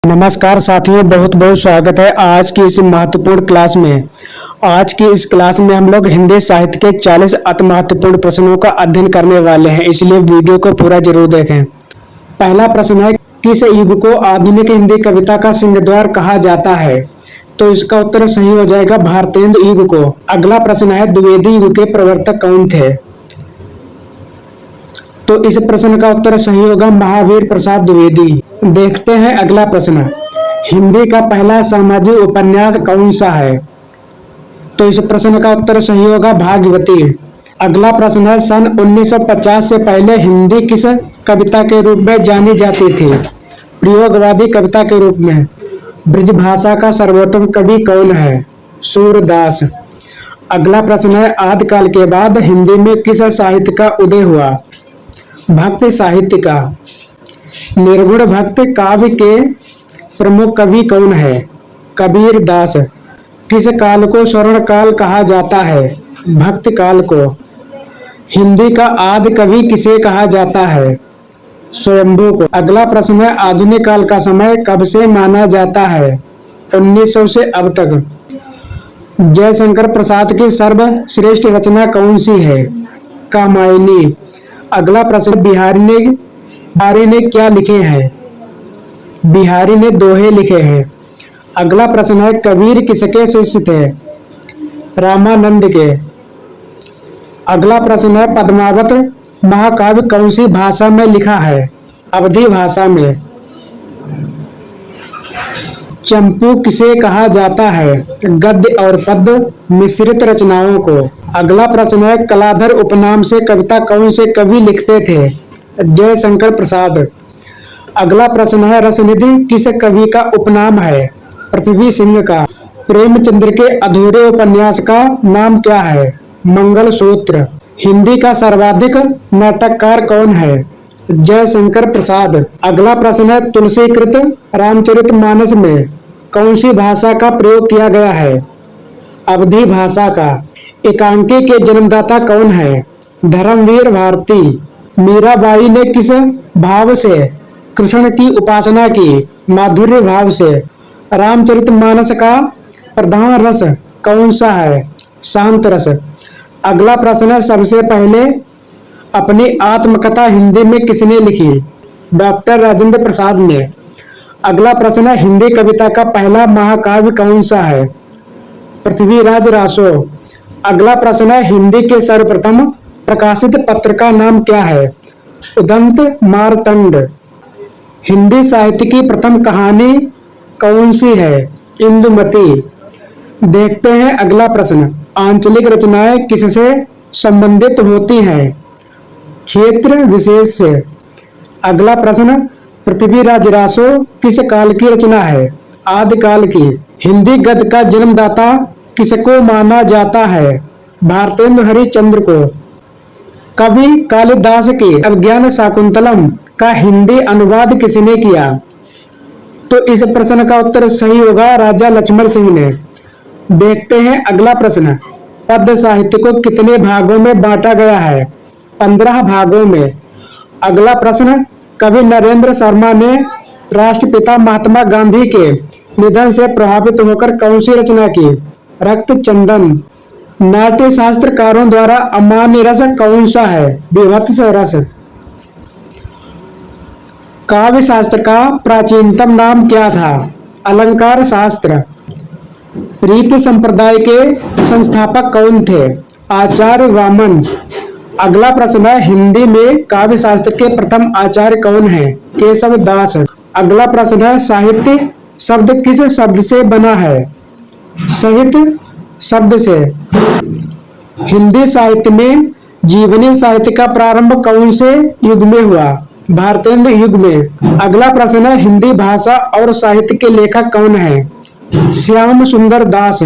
नमस्कार साथियों, बहुत बहुत स्वागत है आज की इस महत्वपूर्ण क्लास में। आज की इस क्लास में हम लोग हिंदी साहित्य के 40 अति महत्वपूर्ण प्रश्नों का अध्ययन करने वाले हैं, इसलिए वीडियो को पूरा जरूर देखें। पहला प्रश्न है, किस युग को आधुनिक हिंदी कविता का सिंहद्वार कहा जाता है? तो इसका उत्तर सही हो जाएगा भारतेंदु युग को। अगला प्रश्न है, द्विवेदी युग के प्रवर्तक कौन थे? तो इस प्रश्न का उत्तर सही होगा महावीर प्रसाद द्विवेदी। देखते हैं अगला प्रश्न, हिंदी का पहला सामाजिक उपन्यास कौन सा है? तो इस प्रश्न का उत्तर सही होगा भागवती। अगला प्रश्न है, सन 1950 से पहले हिंदी किस कविता के रूप में जानी जाती थी? प्रयोगवादी कविता के रूप में। ब्रजभाषा का सर्वोत्तम कवि कौन है? सूरदास। अगला प्रश्न है, आदिकाल के बाद हिंदी में किस साहित्य का उदय हुआ? भक्ति साहित्य का। निर्गुण भक्त काव्य के प्रमुख कवि कौन है? कबीर दास। किस काल को स्वर्ण काल कहा जाता है? भक्त काल को। हिंदी का आदि कवि किसे कहा जाता है? स्वयंभू को। अगला प्रश्न है, आधुनिक काल का समय कब से माना जाता है? 1900 से अब तक। जयशंकर प्रसाद की सर्वश्रेष्ठ रचना कौन सी है? कामायनी। अगला प्रश्न, बिहारी ने क्या लिखे हैं? बिहारी ने दोहे लिखे हैं। अगला प्रश्न है, कबीर किसके शिष्य थे? रामानंद के। अगला प्रश्न है, पद्मावत महाकाव्य कौन सी भाषा में लिखा है? अवधी भाषा में। चंपू किसे कहा जाता है? गद्य और पद्य मिश्रित रचनाओं को। अगला प्रश्न है, कलाधर उपनाम से कविता कौन से कवि लिखते थे? जयशंकर प्रसाद। अगला प्रश्न है, रसनिधि किस कवि का उपनाम है? पृथ्वी सिंह का। प्रेमचंद्र के अधूरे उपन्यास का नाम क्या है? मंगलसूत्र। हिंदी का सर्वाधिक नाटककार कौन है? जयशंकर प्रसाद। अगला प्रश्न है, तुलसीकृत रामचरितमानस में कौन सी भाषा का प्रयोग किया गया है? अवधी भाषा का। एकांकी के जन्मदाता कौन है? धर्मवीर भारती। मीराबाई ने किस भाव से कृष्ण की उपासना की? माधुर्य भाव से। रामचरितमानस का प्रधान रस कौन सा है? शांत रस। अगला प्रश्न है, सबसे पहले अपनी आत्मकथा हिंदी में किसने लिखी? डॉक्टर राजेंद्र प्रसाद ने। अगला प्रश्न है, हिंदी कविता का पहला महाकाव्य कौन सा है? पृथ्वीराज रासो। अगला प्रश्न है, हिंदी के सर्वप्रथम प्रकाशित पत्र का नाम क्या है? उदंत मार्तंड। हिंदी साहित्य की प्रथम कहानी कौन सी है? इंदुमती। देखते हैं अगला प्रश्न, आंचलिक रचनाएं किससे संबंधित होती हैं? क्षेत्र विशेष से। अगला प्रश्न, पृथ्वीराज रासो किस काल की रचना है? आदिकाल की। हिंदी गद्य का जन्मदाता किसको माना जाता है? भारतेंदु हरिश्चंद्र को। कवि कालिदास की अभिज्ञान शाकुंतलम का हिंदी अनुवाद किसने किया? तो इस प्रश्न का उत्तर सही होगा राजा लक्ष्मण सिंह ने। देखते हैं अगला प्रश्न, पद्य साहित्य को कितने भागों में बांटा गया है? 15 भागों में। अगला प्रश्न, कवि नरेंद्र शर्मा ने राष्ट्रपिता महात्मा गांधी के निधन से प्रभावित होकर कौन सी रचना की? रक्त चंदन। नाट्य शास्त्रकारों द्वारा अमान्य रस कौन सा है? विभत्स रस। काव्य शास्त्र का प्राचीनतम नाम क्या था? अलंकार शास्त्र। रीति संप्रदाय के संस्थापक कौन थे? आचार्य वामन। अगला प्रश्न है, हिंदी में काव्य शास्त्र के प्रथम आचार्य कौन है? केशव दास। अगला प्रश्न है, साहित्य शब्द किस शब्द से बना है? साहित्य शब्द से। हिंदी साहित्य में जीवनी साहित्य का प्रारंभ कौन से युग में हुआ? भारतेंदु युग में। अगला प्रश्न है, हिंदी भाषा और साहित्य के लेखक कौन है? श्याम सुंदर दास।